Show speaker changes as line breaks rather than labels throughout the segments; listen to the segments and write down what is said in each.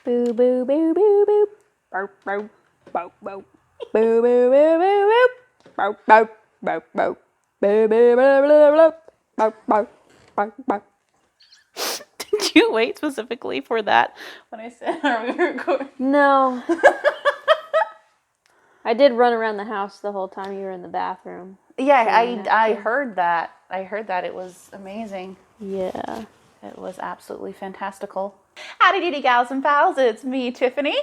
Boo boo boo boo boo. Boop boop boop boop. Boo boo boo boo boo. Boop boop boop boop. Boo boo boo boo boo. Boop boop boop boop.
Did you wait specifically for that when I said, are we recording?
No. I did run around the house the whole time you were in the bathroom.
Yeah, I heard that. I heard that. It was amazing.
Yeah.
It was absolutely fantastical. Howdy doody gals and pals, it's me, Tiffany.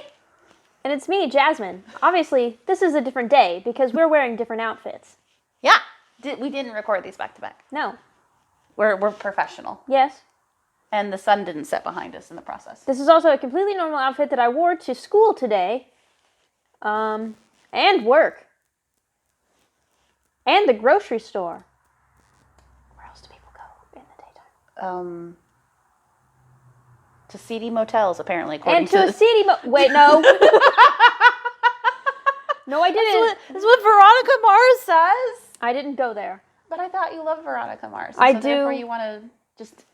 And it's me, Jasmine. Obviously, this is a different day because we're wearing different outfits.
Yeah, we didn't record these back to back.
No.
We're professional.
Yes.
And the sun didn't set behind us in the process.
This is also a completely normal outfit that I wore to school today. And work. And the grocery store. Where else do people go in the daytime?
To seedy motels, apparently, according
to a seedy wait, no. No, I didn't.
That's what Veronica Mars says.
I didn't go there.
But I thought you loved Veronica Mars.
I
so
do.
Therefore, you want to just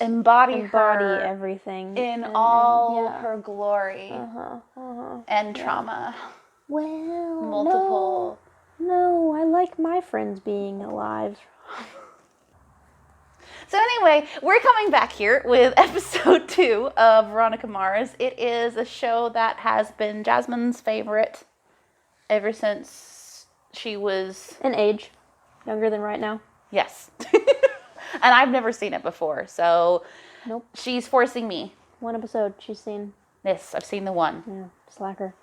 embody
her
everything
in all her glory and trauma.
Well,
Multiple.
No, I like my friends being alive.
So anyway, we're coming back here with episode 2 of Veronica Mars. It is a show that has been Jasmine's favorite ever since she was...
An age. Younger than right now.
Yes. And I've never seen it before, so...
Nope.
She's forcing me.
One episode she's seen.
Yes, I've seen the one.
Yeah, slacker.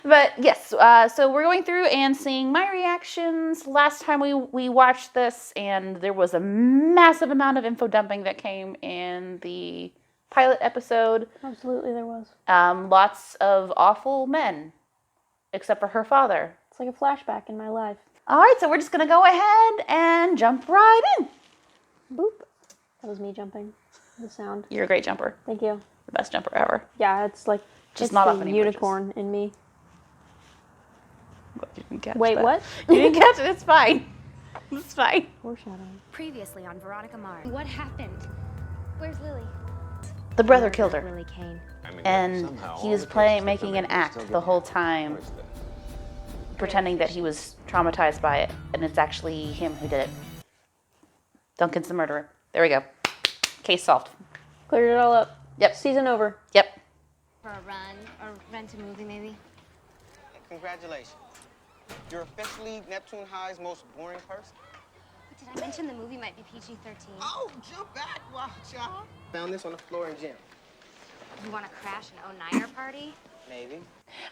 But yes, so we're going through and seeing my reactions. Last time we watched this, and there was a massive amount of info dumping that came in the pilot episode.
Absolutely there was.
Lots of awful men, except for her father.
It's like a flashback in my life.
All right, so we're just going to go ahead and jump right in.
Boop. That was me jumping. The sound.
You're a great jumper.
Thank you.
The best jumper ever.
Yeah, it's like
Just not
the
off any
unicorn in me.
You didn't catch
Wait,
that.
what?
You didn't catch it. It's fine. It's fine.
Foreshadowing.
Previously on Veronica Mars. What happened? Where's Lily?
The brother killed her.
Lily Kane.
And he was making an act the whole time, pretending that he was traumatized by it, and it's actually him who did it. Duncan's the murderer. There we go. Case solved.
Cleared it all up.
Yep.
Season over.
Yep.
For a run or rent a movie, maybe.
Congratulations. You're officially Neptune High's most boring person.
Did I mention the movie might be PG-13?
Oh, jump back, wow, child. Found this on the floor in gym.
You want to crash an 09er party?
Maybe.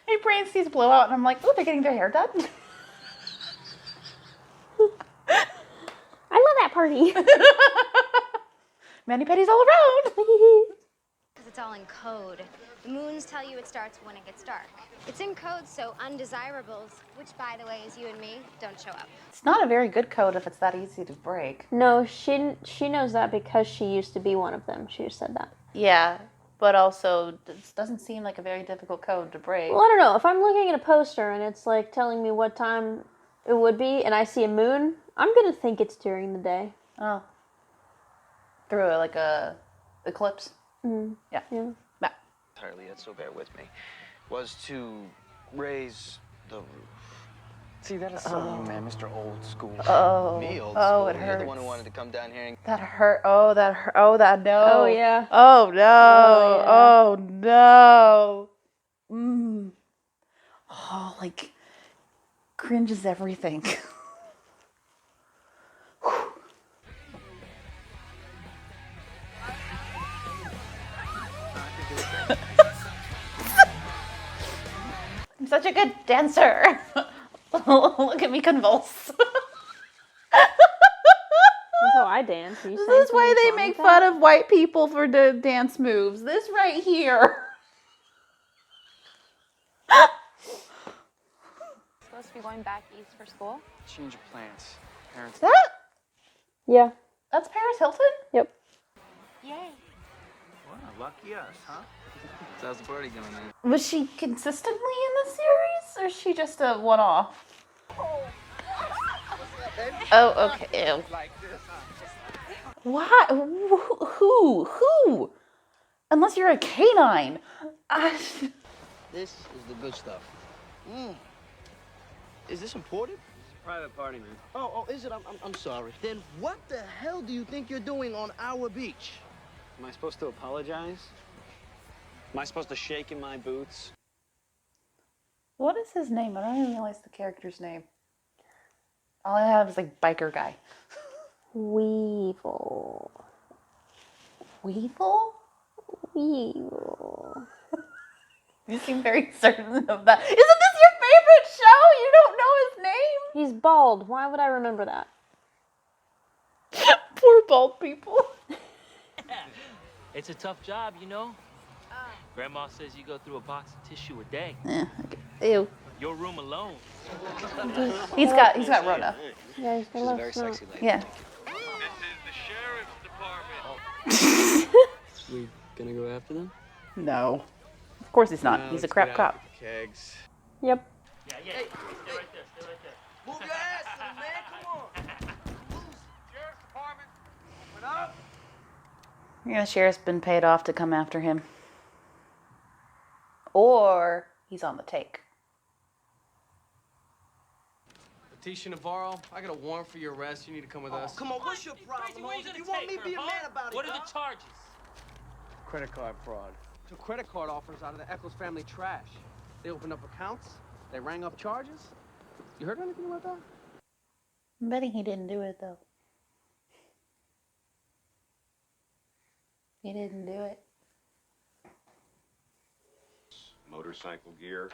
My brain sees blowout, and I'm like, oh, they're getting their hair done.
I love that party.
Mani petties all around.
Because it's all in code. The moons tell you it starts when it gets dark. It's in code, so undesirables, which, by the way, is you and me, don't show up.
It's not a very good code if it's that easy to break.
No, she knows that because she used to be one of them. She just said that.
Yeah, but also, it doesn't seem like a very difficult code to break.
Well, I don't know. If I'm looking at a poster and it's like telling me what time it would be and I see a moon, I'm going to think it's during the day.
Oh. Through like a eclipse?
Mm.
Yeah.
Yeah.
Entirely yet, so bear with me, was to raise the roof.
See, that is so you, man, Mr. Old School.
Oh.
Me, old
Oh,
school.
it
You're
hurts.
the one who wanted to come down here and...
That hurt. Oh, that hurt. Oh, that no.
Oh, yeah.
Oh, no.
Oh,
Oh, no. Mm. Oh, like, cringes everything. I'm such a good dancer. Look at me convulse.
That's how I dance. Are you
This
saying
is why
something's
they
wrong
make
with
fun
that?
of white people for the dance moves. This right here.
Supposed to be going back east for school?
Change of plans. Parents.
That?
Yeah.
That's Paris Hilton?
Yep.
Yay.
Wow, lucky us, huh? So how's the party going then?
Was she consistently in the series, or is she just a one-off? Oh, okay. Ew.
Like this, huh?
Why? Who? Unless you're a canine.
This is the good stuff. Is this imported?
It's a private party, man.
Oh, is it? I'm sorry. Then what the hell do you think you're doing on our beach?
Am I supposed to apologize? Am I supposed to shake in my boots?
What is his name? I don't even realize the character's name. All I have is like biker guy.
Weevil.
Weevil?
Weevil.
You seem very certain of that. Isn't this your favorite show? You don't know his name?
He's bald. Why would I remember that?
Poor bald people.
It's a tough job, you know? Grandma says you go through a box of tissue a day.
Yeah, okay. Ew.
Your room alone.
He's got Rona.
Yeah, he's
She's a very sexy lady.
Yeah.
This is the sheriff's department.
We gonna go after them?
No. Of course he's not. He's a crap cop.
Kegs.
Yep.
Yeah. Stay right there.
Move your ass to the man. Come on.
Sheriff's department. Open up.
Yeah, the sheriff's been paid off to come after him. Or he's on the take.
Letitia Navarro, I got a warrant for your arrest. You need to come with us.
Come on, what's your problem? If you want me to be a man about it,
What are the charges?
Credit card fraud. Took credit card offers out of the Eccles family trash. They opened up accounts. They rang up charges. You heard anything about that?
I'm betting he didn't do it, though. He didn't do it.
Motorcycle gear.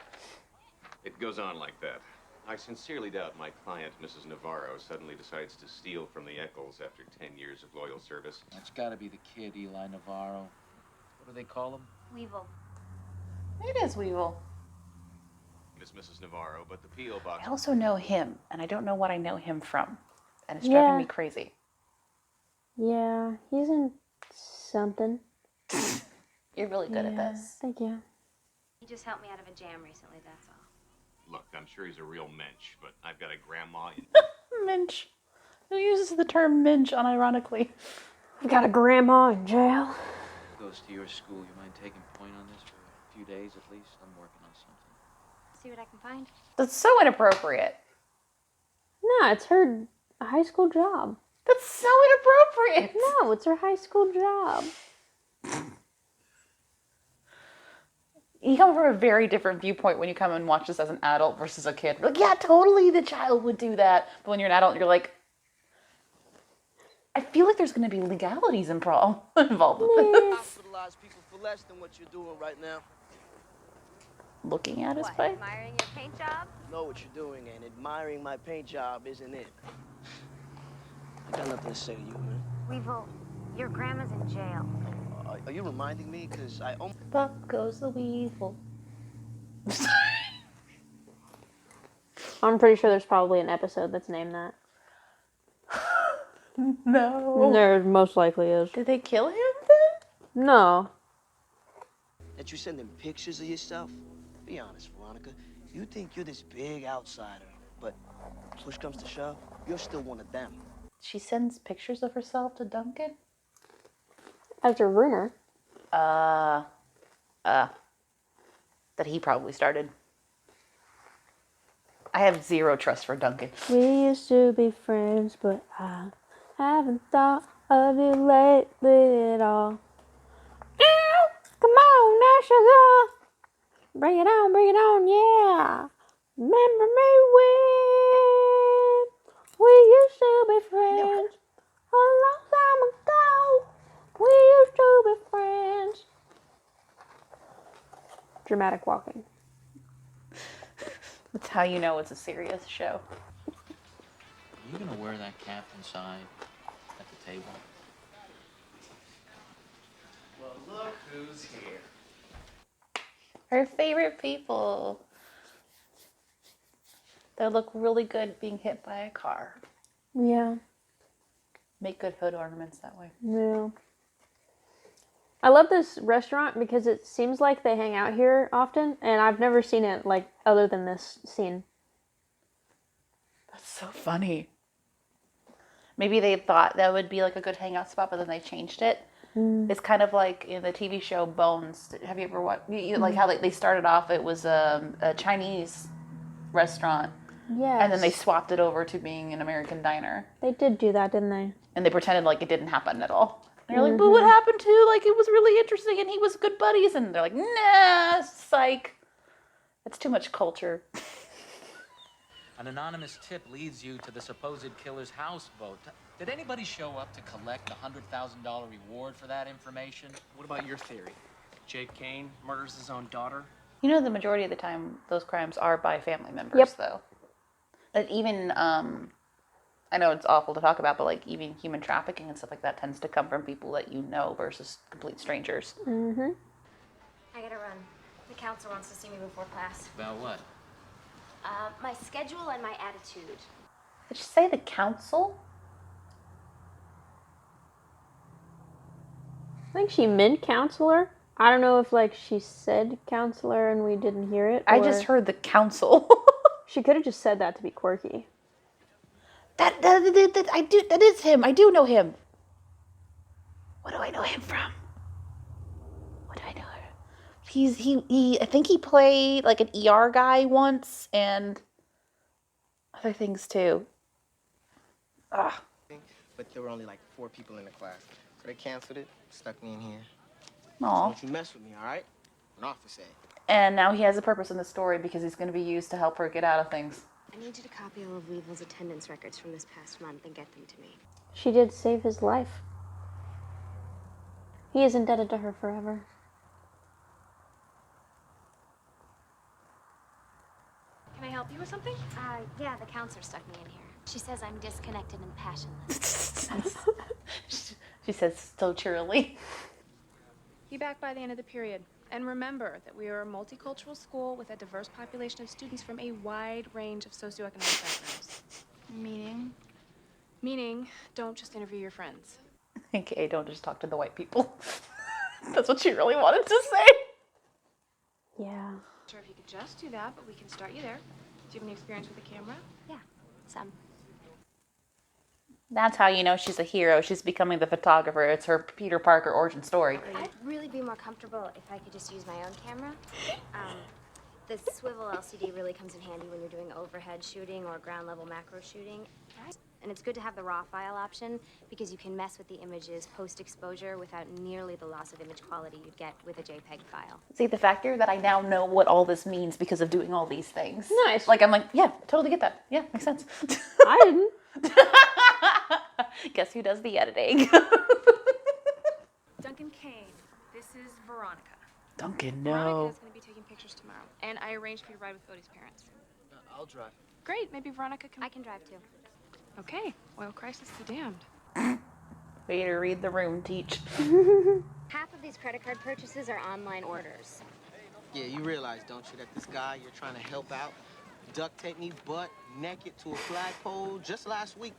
It goes on like that. I sincerely doubt my client, Mrs. Navarro, suddenly decides to steal from the Eccles after 10 years of loyal service.
That's gotta be the kid, Eli Navarro. What do they call him?
Weevil.
It is Weevil.
It's Mrs. Navarro, but the P.O. box...
I also know him, and I don't know what I know him from. And it's driving me crazy.
Yeah, he's in something.
You're really good at this.
Thank you.
He just helped me out of a jam recently, that's all.
Look, I'm sure he's a real mensch, but I've got a grandma in...
Minch. Who uses the term minch unironically?
I've got a grandma in jail.
Goes to your school. You mind taking point on this for a few days at least? I'm working on something.
See what I can find.
That's so inappropriate.
No, it's her high school job.
That's so inappropriate.
No, it's her high school job.
You come from a very different viewpoint when you come and watch this as an adult versus a kid. Like, yeah, totally the child would do that. But when you're an adult, you're like, I feel like there's going to be legalities involved with this.
Hospitalize people for less than what you're doing right now.
Looking at his
What,
face.
admiring your paint job?
Know what you're doing, and admiring my paint job isn't it. I got nothing to say to you, man.
Weevil, your grandma's in jail.
Are you reminding me? Because I almost...
Up goes the weevil.
I'm pretty sure there's probably an episode that's named that.
No.
There most likely is.
Did they kill him then?
No.
That you sending pictures of yourself? Be honest, Veronica. You think you're this big outsider, but push comes to shove, you're still one of them.
She sends pictures of herself to Duncan?
As a rumor.
That he probably started. I have zero trust for Duncan.
We used to be friends, but I haven't thought of you lately at all. Ow! Come on, now, sugar. Bring it on, yeah. Remember me when we used to be friends? A long time ago, we used to be friends. Dramatic walking.
That's how you know it's a serious show.
Are you gonna wear that cap inside at the table?
Well, look who's here.
Her favorite people. They look really good being hit by a car.
Yeah.
Make good hood ornaments that way.
Yeah. I love this restaurant because it seems like they hang out here often, and I've never seen it like other than this scene.
That's so funny. Maybe they thought that would be like a good hangout spot, but then they changed it. It's kind of like in the TV show Bones. Have you ever watched? Like how they started off, it was a Chinese restaurant.
Yes.
And then they swapped it over to being an American diner.
They did do that, didn't they?
And they pretended like it didn't happen at all. And they're like, but what happened to, like, it was really interesting and he was good buddies. And they're like, nah, psych. That's too much culture.
An anonymous tip leads you to the supposed killer's houseboat. Did anybody show up to collect the $100,000 reward for that information?
What about your theory? Jake Kane murders his own daughter?
You know, the majority of the time, those crimes are by family members, though. That even, I know it's awful to talk about, but like even human trafficking and stuff like that tends to come from people that you know versus complete strangers.
I gotta run. The counselor wants to see me before class.
About what?
My schedule and my attitude.
Did you say the council?
I think she meant counselor. I don't know if like she said counselor and we didn't hear it.
I just heard the council.
She could have just said that to be quirky.
That is him. I do know him. What do I know him from? What do I know him? He I think he played like an ER guy once and other things too.
But there were only like 4 people in the class. So they canceled it, stuck me in here. So
Aw.
don't you mess with me, all right? An officer.
And now he has a purpose in the story because he's going to be used to help her get out of things.
I need you to copy all of Weevil's attendance records from this past month and get them to me.
She did save his life. He is indebted to her forever.
Can I help you with something?
Yeah, the counselor stuck me in here. She says I'm disconnected and passionless.
She says so cheerily.
Be back by the end of the period. And remember that we are a multicultural school with a diverse population of students from a wide range of socioeconomic backgrounds. Meaning, don't just interview your friends.
Okay, don't just talk to the white people. That's what she really wanted to say.
Yeah.
Not sure if you could just do that, but we can start you there. Do you have any experience with a camera?
Yeah, some.
That's how you know she's a hero. She's becoming the photographer. It's her Peter Parker origin story.
I'd really be more comfortable if I could just use my own camera. The swivel LCD really comes in handy when you're doing overhead shooting or ground level macro shooting. And it's good to have the raw file option because you can mess with the images post-exposure without nearly the loss of image quality you'd get with a JPEG file.
See, the factor that I now know what all this means because of doing all these things.
Nice.
Like, I'm like, yeah, totally get that. Yeah, makes sense.
I didn't.
Guess who does the editing?
Duncan Kane, this is Veronica.
Duncan,
Veronica
no.
is going to be taking pictures tomorrow. And I arranged for you to ride with Bodhi's parents.
I'll drive.
Great, maybe Veronica can...
I can drive too.
Okay, oil crisis be damned.
Way to read the room, teach.
Half of these credit card purchases are online orders.
Yeah, you realize, don't you, that this guy you're trying to help out duct taped me butt naked to a flagpole just last week.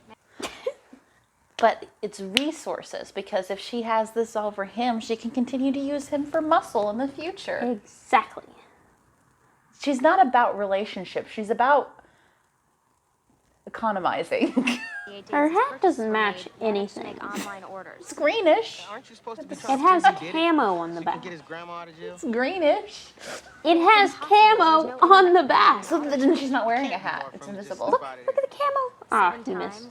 But it's resources, because if she has this all for him, she can continue to use him for muscle in the future.
Exactly.
She's not about relationships. She's about economizing.
Her hat doesn't match anything.
Online orders.
It's greenish.
Aren't you supposed to be
It has camo on the back.
Get his grandma out of jail?
It's greenish.
It has camo on the back.
So then she's not wearing a hat. It's invisible.
Look at the camo. Ah, you missed.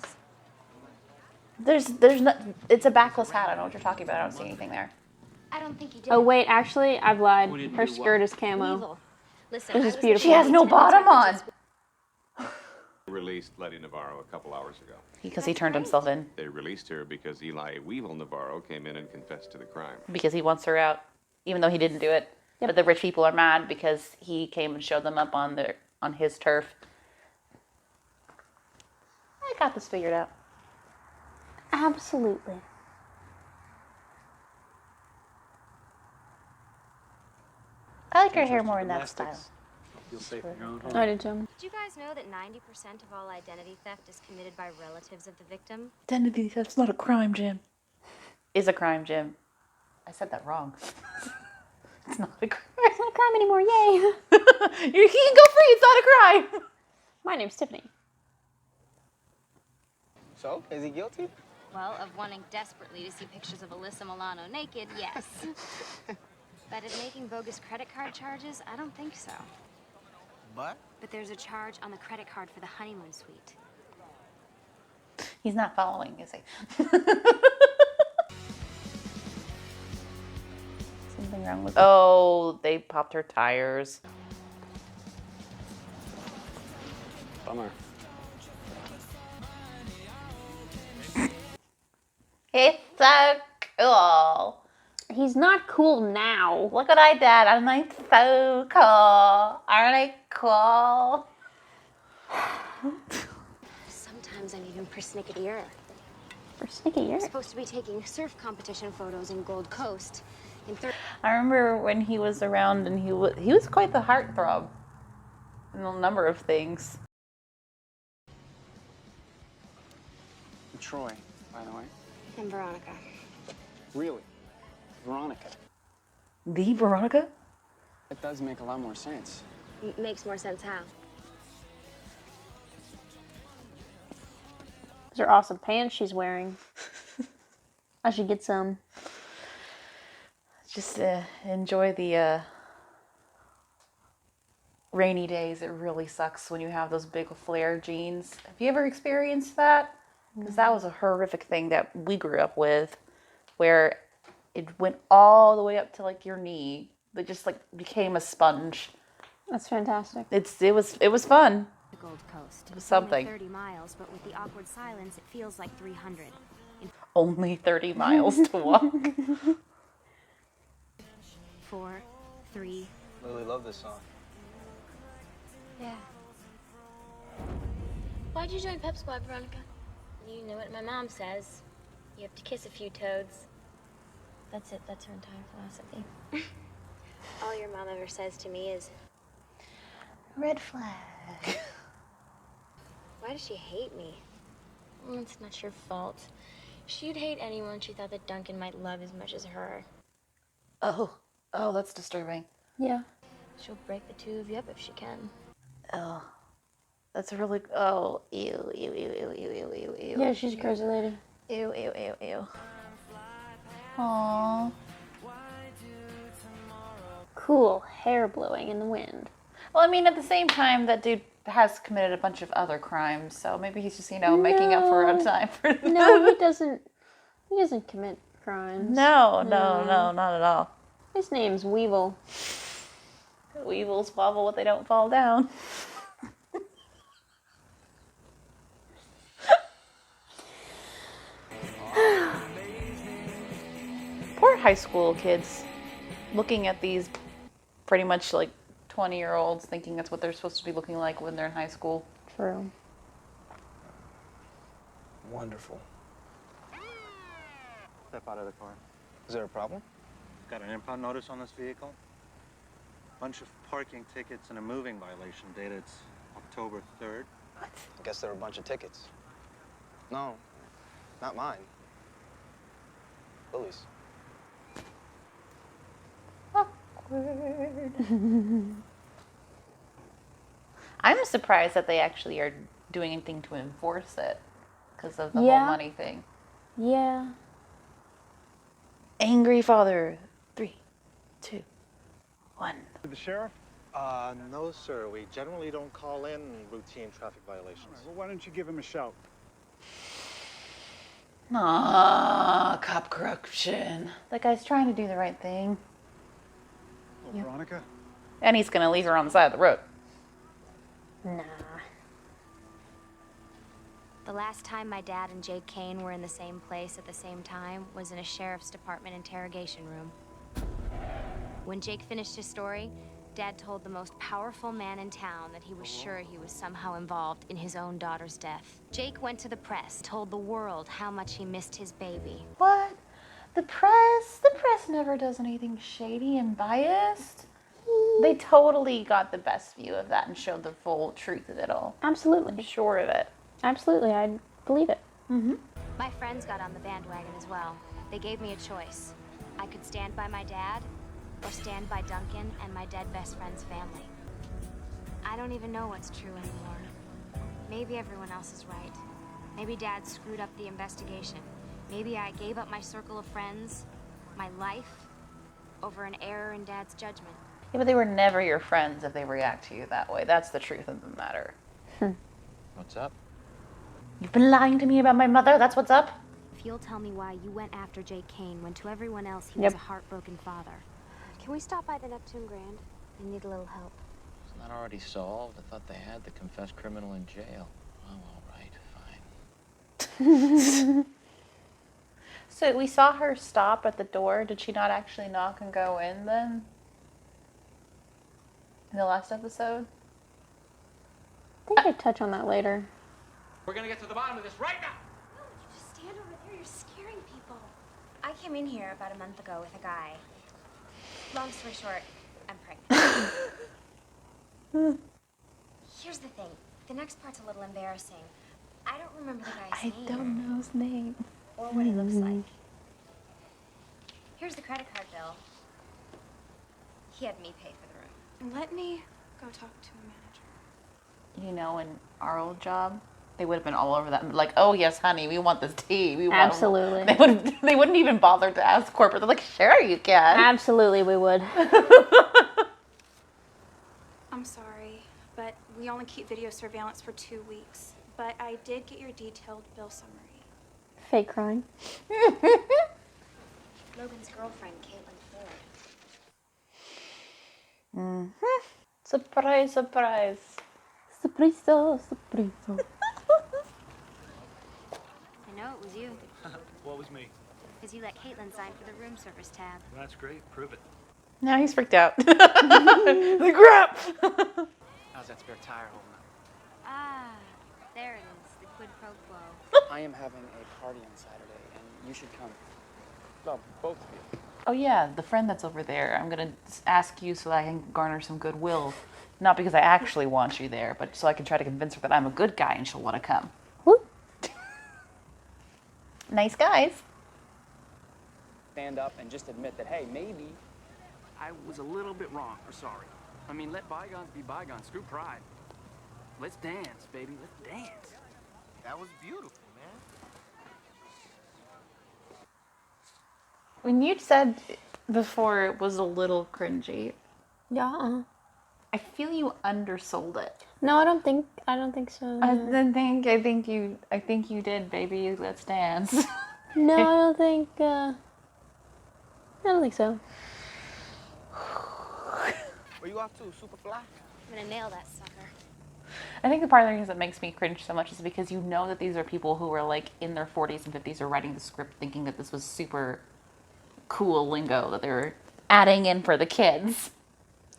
There's not. It's a backless hat. I don't know what you're talking about. I don't see anything there.
I don't think you did.
Oh wait, actually, I've lied. Her skirt is camo.
Listen,
This is beautiful.
She has no bottom on.
Released Letty Navarro a couple hours ago.
Because he turned himself in.
They released her because Eli Weevil Navarro came in and confessed to the crime.
Because he wants her out, even though he didn't do it. But the rich people are mad because he came and showed them up on his turf. I got this figured out.
Absolutely.
I like her hair more in that style.
Feel safe in your own home.
I did too.
Did you guys know that 90% of all identity theft is committed by relatives of the victim?
Identity theft's not a crime, Jim. Is a crime, Jim. I said that wrong. It's not a crime.
It's not a crime anymore, yay!
You can go free, it's not a crime!
My name's Tiffany.
So, is he guilty?
Well, of wanting desperately to see pictures of Alyssa Milano naked, yes. But of making bogus credit card charges, I don't think so.
But?
But there's a charge on the credit card for the honeymoon suite.
He's not following, is he? Something wrong with... Oh, they popped her tires.
Bummer.
It's so cool.
He's not cool now.
Look what I did. I'm like, so cool. Aren't I cool?
Sometimes I'm even persnickety-er.
Persnickety-er?
I'm supposed to be taking surf competition photos in Gold Coast.
I remember when he was around and he was quite the heartthrob in a number of things.
Troy, by the way.
And Veronica.
Really? Veronica.
The Veronica?
It does make a lot more sense.
Makes more sense how?
Those are awesome pants she's wearing. I should get some.
Just enjoy the rainy days. It really sucks when you have those big flare jeans. Have you ever experienced that? Because that was a horrific thing that we grew up with, where it went all the way up to like your knee. It just like became a sponge.
That's fantastic.
It was fun.
The Gold Coast.
It was something.
Only 30 miles, but with the awkward silence, it feels like 300.
Only 30 miles to walk.
4, 3.
Lily loved this song.
Yeah.
Why'd you join Pep Squad, Veronica? You know what my mom says. You have to kiss a few toads. That's it. That's her entire philosophy.
All your mom ever says to me is,
red flag.
why does she hate me?
Well, it's not your fault. She'd hate anyone she thought that Duncan might love as much as her.
Oh, that's disturbing.
Yeah.
She'll break the two of you up if she can.
Oh, that's really, ew, ew, ew, ew, ew, ew, ew, ew.
Yeah, she's a crazy lady.
Ew, ew, ew, ew. Aww.
Cool hair blowing in the wind.
Well, I mean, at the same time, that dude has committed a bunch of other crimes, so maybe he's just, making up for a time for this.
No, he doesn't. He doesn't commit crimes.
No, not at all.
His name's Weevil.
Weevils wobble what they don't fall down. Poor high school kids looking at these pretty much like 20-year-olds thinking that's what they're supposed to be looking like when they're in high school.
True.
Wonderful.
Step out of the car.
Is there a problem?
Got an impound notice on this vehicle. Bunch of parking tickets and a moving violation dated October 3rd.
What? I guess there were a bunch of tickets. No, not mine. Lily's.
Awkward. I'm surprised that they actually are doing anything to enforce it because of the whole money thing.
Yeah.
Angry father. 3, 2, 1.
The sheriff?
No, sir. We generally don't call in routine traffic violations.
All right, well, why don't you give him a shout?
Cop corruption. That guy's trying to do the right thing.
Oh, Veronica?
And he's going to leave her on the side of the road.
Nah.
The last time my dad and Jake Kane were in the same place at the same time was in a sheriff's department interrogation room. When Jake finished his story, Dad told the most powerful man in town that he was sure he was somehow involved in his own daughter's death. Jake went to the press, told the world how much he missed his baby.
What? The press never does anything shady and biased. They totally got the best view of that and showed the full truth of it all.
Absolutely.
I'm sure of it.
Absolutely, I believe it.
Mm-hmm.
My friends got on the bandwagon as well. They gave me a choice. I could stand by my dad, or stand by Duncan and my dead best friend's family. I don't even know what's true anymore. Maybe everyone else is right. Maybe Dad screwed up the investigation. Maybe I gave up my circle of friends, my life, over an error in Dad's judgment.
Yeah, but they were never your friends if they react to you that way. That's the truth of the matter.
What's up?
You've been lying to me about my mother? That's what's up?
If you'll tell me why you went after Jake Kane when to everyone else he was a heartbroken father. Can we stop by the Neptune Grand? I need a little help.
Isn't that already solved? I thought they had the confessed criminal in jail. Oh, all right, fine.
So we saw her stop at the door. Did she not actually knock and go in then? In the last episode?
I think I touch on that later.
We're gonna get to the bottom of this right now.
No, you just stand over there. You're scaring people. I came in here about a month ago with a guy. Long story short, I'm pregnant. Here's the thing. The next part's a little embarrassing. I don't remember the guy's name.
I don't know his name.
Or what he looks like. Here's the credit card bill. He had me pay for the room.
Let me go talk to a manager.
You know, in our old job, they would have been all over that. Like, oh yes, honey, we want this tea. We want
Absolutely.
They wouldn't even bother to ask corporate. They're like, sure, you can.
Absolutely, we would.
I'm sorry, but we only keep video surveillance for 2 weeks. But I did get your detailed bill summary.
Fake crying.
Logan's girlfriend, Caitlin Ford.
Mm-hmm. Surprise, surprise.
Surpriso, surpriso.
I know it was you.
What was me?
Because you let Caitlin sign for the room service tab.
That's great. Prove it.
Now he's freaked out. The crap.
How's that spare tire holding up?
Ah, there it is. The quid pro quo.
I am having a party on Saturday, and you should come. Well, both of you.
Oh yeah, the friend that's over there. I'm gonna ask you so that I can garner some goodwill. Not because I actually want you there, but so I can try to convince her that I'm a good guy and she'll want to come.
Woo.
Nice guys.
Stand up and just admit that, hey, maybe
I was a little bit wrong, or sorry. I mean, let bygones be bygones. Screw pride. Let's dance, baby. Let's dance.
That was beautiful, man.
When you said before it was a little cringy,
Yeah.
I feel you undersold it.
No, I don't think so.
I think you did, baby. Let's dance.
No, I don't think so.
Where you off to, Superfly?
I'm gonna nail that sucker.
I think the part of the reason that makes me cringe so much is because you know that these are people who are like in their 40s and 50s are writing the script thinking that this was super cool lingo that they were adding in for the kids.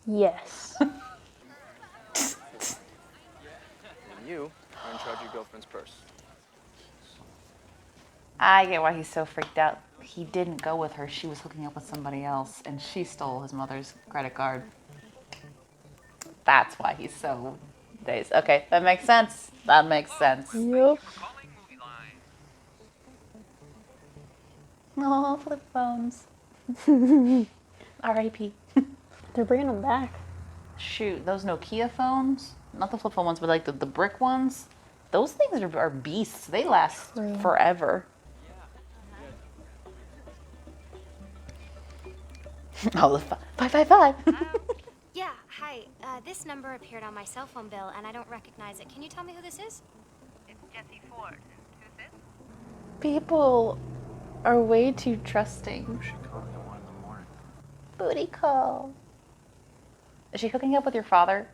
Yes.
And you are in charge of your girlfriend's purse.
I get why he's so freaked out. He didn't go with her. She was hooking up with somebody else, and she stole his mother's credit card. That's why he's so dazed. Okay, that makes sense. That makes sense.
Yep.
Oh, flip phones. R.I.P.
They're bringing them back.
Shoot, those Nokia phones, not the flip phone ones, but like the brick ones, those things are beasts. They last forever. Oh, the 555.
Yeah, hi. This number appeared on my cell phone bill, and I don't recognize it. Can you tell me who this is?
It's Jesse Ford. Who's this?
People are way too trusting.
You should call me at 1 in the morning.
Booty call. Is she hooking up with your father?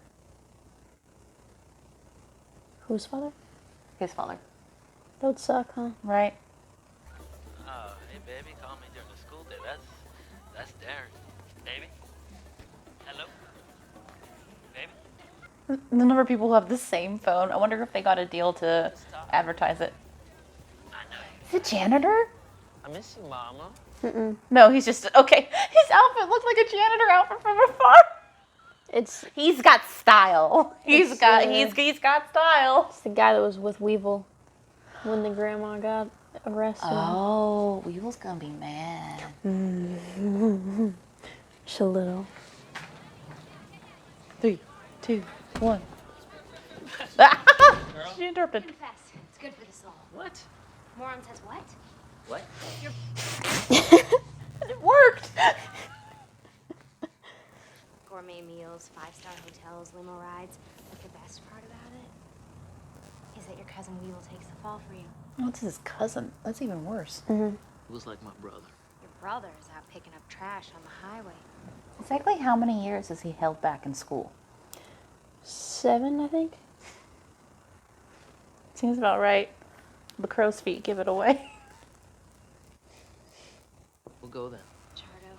Whose father?
His father.
That would suck, huh?
Right.
Oh, hey, baby, call me during the school day. That's Darren. Baby? Hello? Baby?
The number of people who have the same phone. I wonder if they got a deal to advertise it. Is it janitor?
I miss you, Mama.
Mm-mm.
No, he's just okay. His outfit looked like a janitor outfit from afar. He's got style. He's got style.
It's the guy that was with Weevil when the grandma got arrested.
Oh, Weevil's gonna be mad.
Just a little.
3, 2, 1. She interrupted.
Confess. It's good for the soul.
What?
Moron says what?
What?
It worked.
Gourmet meals, 5-star hotels, limo rides. But the best part about it is that your cousin Weevil takes the fall for you.
What's his cousin? That's even worse.
It was like my brother.
Your brother is out picking up trash on the highway.
Exactly how many years has he held back in school?
7, I think.
Seems about right. The crow's feet give it away.
We'll go then.
Chardo,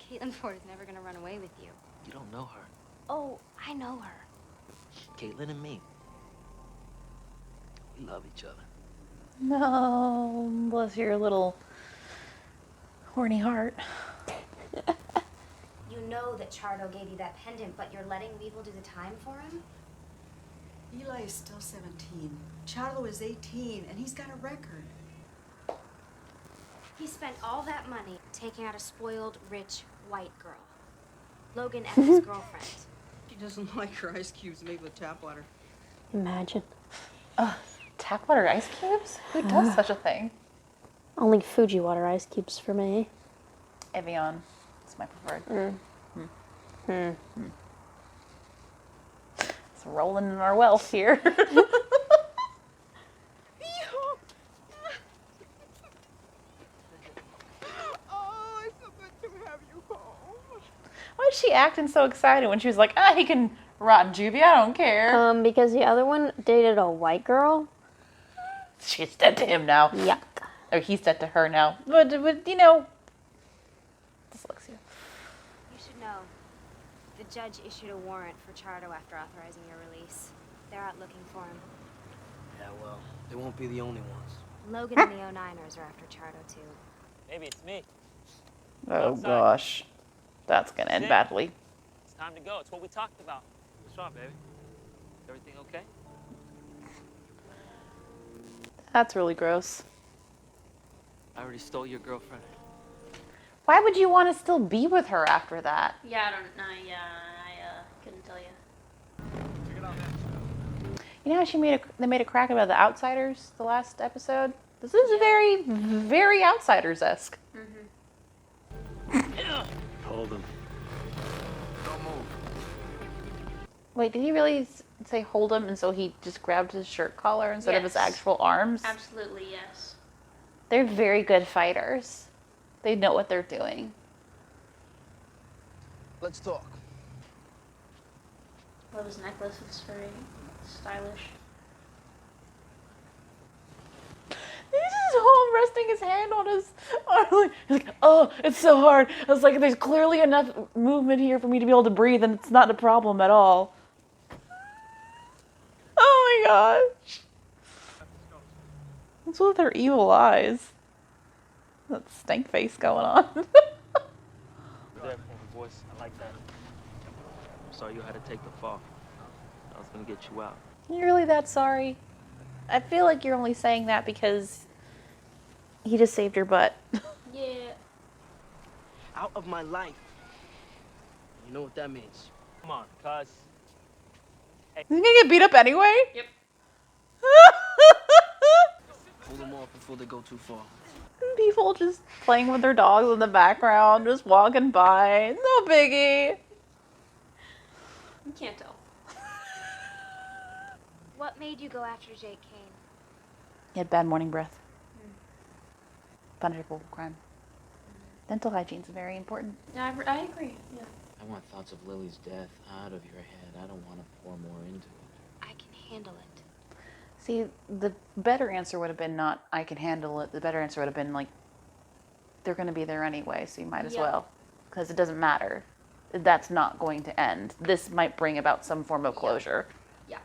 Caitlin Ford is never gonna run away with you.
You don't know her.
Oh, I know her.
Caitlin and me. We love each other.
No, bless your little horny heart.
You know that Chardo gave you that pendant, but you're letting Weevil do the time for him?
Eli is still 17. Charlo is 18, and he's got a record.
He spent all that money taking out a spoiled, rich, white girl. Logan and his girlfriend.
She doesn't like her ice cubes made with tap water.
Imagine.
Tap water ice cubes? Who does such a thing?
Only Fuji water ice cubes for me.
Evian. It's my preferred. It's rolling in our wealth here.
Oh, it's so good to have you home.
Why is she acting so excited when she was like, he can rot in juvie, I don't care.
Because the other one dated a white girl.
She's dead to him now.
Yuck.
Or he's dead to her now. But you know, dyslexia.
You should know. The judge issued a warrant for Chardo after authorizing your release. They're out looking for him.
Yeah, well, they won't be the only ones.
Logan and the 09ers are after Chardo, too.
Maybe it's me.
Oh gosh. That's gonna end badly.
It's time to go. It's what we talked about. What's wrong, baby? Everything okay?
That's really gross.
I already stole your girlfriend.
Why would you want to still be with her after that?
Yeah, I don't know. I couldn't tell you.
You know how they made a crack about the outsiders the last episode? This is very, very outsiders-esque.
Hold him. Don't move.
Wait, did he really say hold him and so he just grabbed his shirt collar instead of his actual arms?
Absolutely, yes.
They're very good fighters. They know what they're doing.
Let's talk.
Love his necklace. It's very stylish.
He's just home resting his hand on his arm. He's like, oh, it's so hard. I was like, there's clearly enough movement here for me to be able to breathe, and it's not a problem at all. Oh my gosh. What's with her evil eyes? That stank face going on.
There for me, boys. I like that. I'm sorry you had to take the fall. I was gonna get you out.
You're really that sorry? I feel like you're only saying that because he just saved your butt.
Yeah.
Out of my life. You know what that means.
Come on, cuz.
Is he gonna get beat up anyway?
Yep.
Pull them off before they go too far.
People just playing with their dogs in the background, just walking by. No biggie.
You can't tell.
What made you go after Jake Kane?
He had bad morning breath. Punishable crime. Dental hygiene's very important.
Yeah, I agree. Yeah.
I want thoughts of Lily's death out of your head. I don't want to pour more into it.
I can handle it.
See, the better answer would have been not, I can handle it. The better answer would have been like, they're going to be there anyway, so you might as well. Because it doesn't matter. That's not going to end. This might bring about some form of closure.
Yep.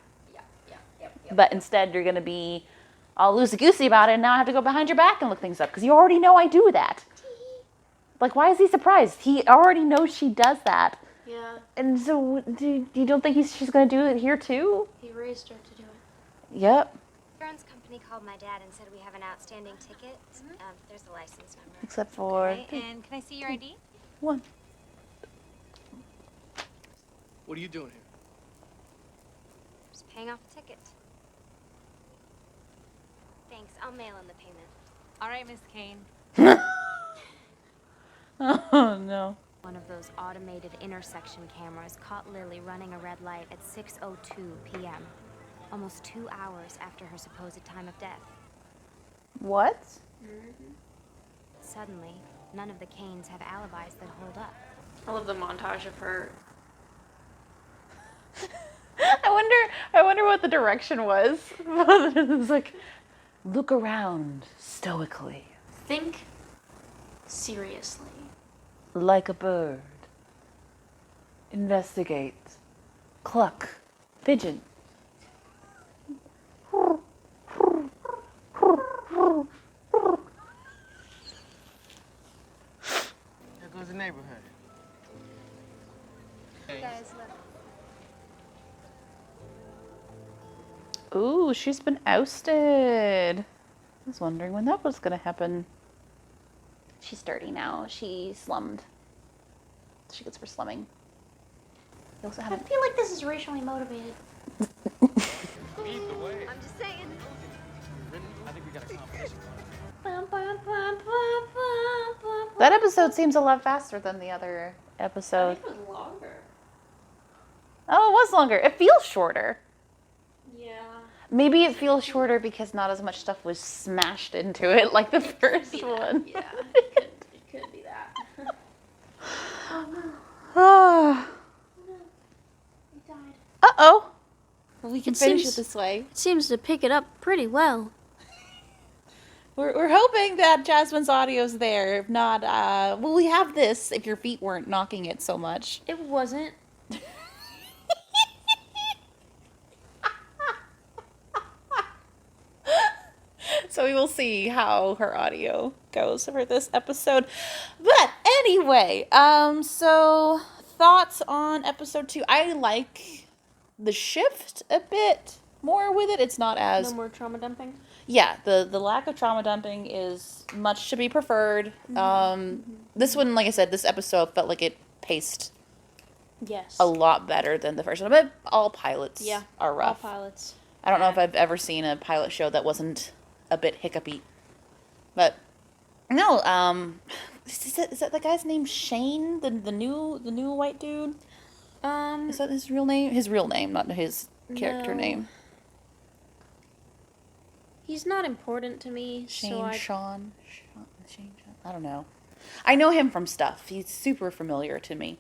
But instead, you're going to be all loosey-goosey about it, and now I have to go behind your back and look things up, because you already know I do that. Like, why is he surprised? He already knows she does that.
Yeah.
And so, you don't think she's going to do it here, too?
He raised her to do it.
Yep.
Insurance company called my dad and said we have an outstanding ticket. There's the license number.
Except for...
Okay, and can I see your ID?
One.
What are you doing here?
Just paying off the ticket. Thanks. I'll mail in the payment. All right, Miss Kane.
Oh, no.
One of those automated intersection cameras caught Lily running a red light at 6:02 p.m., almost 2 hours after her supposed time of death.
What?
Suddenly, none of the Kanes have alibis that hold up.
I love the montage of her.
I wonder what the direction was. It was like, look around stoically.
Think seriously.
Like a bird. Investigate. Cluck. Pigeon.
There goes the neighborhood.
You guys look.
Ooh, she's been ousted. I was wondering when that was gonna happen. She's dirty now. She slummed. She gets for slumming. You also
I
haven't.
feel like this is racially motivated.
I'm just saying.
I think we got a competition going.
That episode seems a lot faster than the other episode.
I think it was longer.
Oh, it was longer. It feels shorter.
Yeah.
Maybe it feels shorter because not as much stuff was smashed into it like the first one.
Yeah, it could be that.
Oh.
He died.
Uh-oh. Well, we can
It
finish
seems-
it this way.
It seems to pick it up pretty well.
We're hoping that Jasmine's audio's there. If not, well, we have this if your feet weren't knocking it so much.
It wasn't.
So we will see how her audio goes for this episode. But anyway, so thoughts on episode 2. I like the shift a bit more with it. It's not as...
No more trauma dumping?
Yeah, the lack of trauma dumping is much to be preferred. This one, like I said, this episode felt like it paced
Yes.
a lot better than the first one. But all pilots are rough.
All pilots.
I don't know if I've ever seen a pilot show that wasn't a bit hiccupy. But no, is that the guy's name Shane? The new white dude? Is that his real name? His real name, not his character
No.
name.
He's not important to me,
Shane. I don't know. I know him from stuff. He's super familiar to me.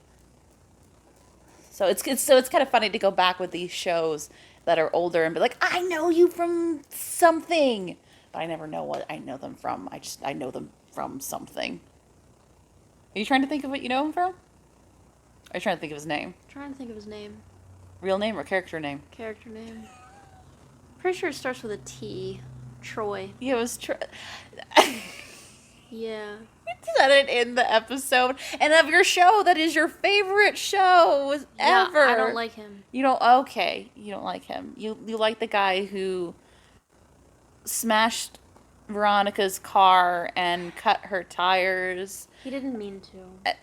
So it's kind of funny to go back with these shows that are older and be like, I know you from something, but I never know what I know them from. I know them from something. Are you trying to think of what you know him from? Or are you trying to think of his name?
trying to think of his name.
Real name or character name?
Character name. Pretty sure it starts with a T. Troy.
Yeah, it was Troy.
Yeah.
You said it in the episode. And of your show, that is your favorite show ever.
Yeah, I don't like him.
You don't, okay. You don't like him. You like the guy who smashed Veronica's car and cut her tires.
He didn't mean to.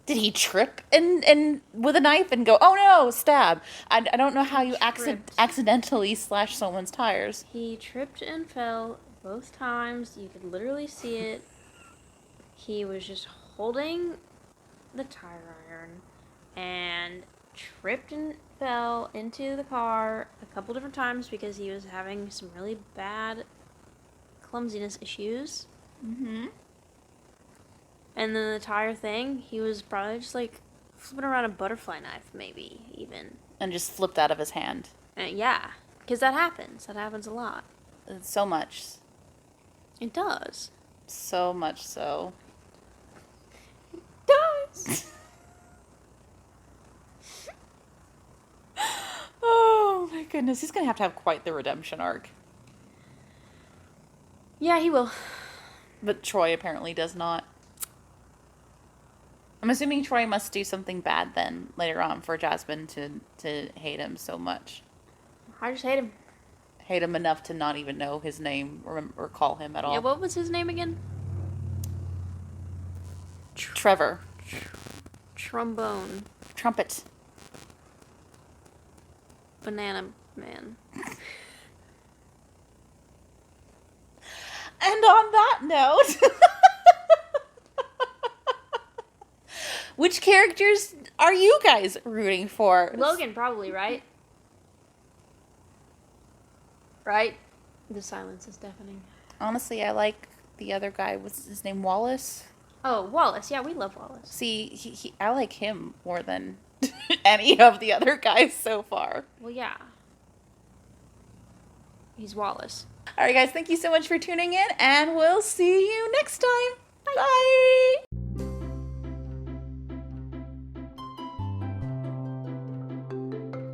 Did he trip and with a knife and go, oh no, stab? I don't know how you accidentally slash someone's tires.
He tripped and fell both times. You could literally see it. He was just holding the tire iron and tripped and fell into the car a couple different times because he was having some really bad clumsiness issues.
Mm-hmm.
And then the tire thing, he was probably just like flipping around a butterfly knife, maybe even.
And just flipped out of his hand.
Yeah, because that happens. That happens a lot.
So much.
It does.
So much so.
It does.
Oh my goodness. He's going to have quite the redemption arc.
Yeah, he will.
But Troy apparently does not. I'm assuming Troy must do something bad then later on for Jasmine to hate him so much.
I just hate him.
Hate him enough to not even know his name or call him at all.
Yeah, what was his name again?
Trevor.
Trombone.
Trumpet.
Banana Man.
that note, which characters are you guys rooting for?
Logan, probably, right? Right? The silence is deafening.
Honestly, I like the other guy. What's his name? Wallace?
Oh, Wallace. Yeah, we love Wallace.
See, I like him more than any of the other guys so far.
Well, yeah. He's Wallace.
All right, guys, thank you so much for tuning in, and we'll see you next time. Bye.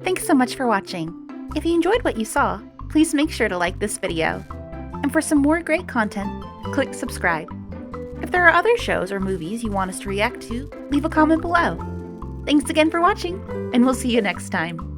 Thanks so much for watching. If you enjoyed what you saw, please make sure to like this video. And for some more great content, click subscribe. If there are other shows or movies you want us to react to, leave a comment below. Thanks again for watching, and we'll see you next time.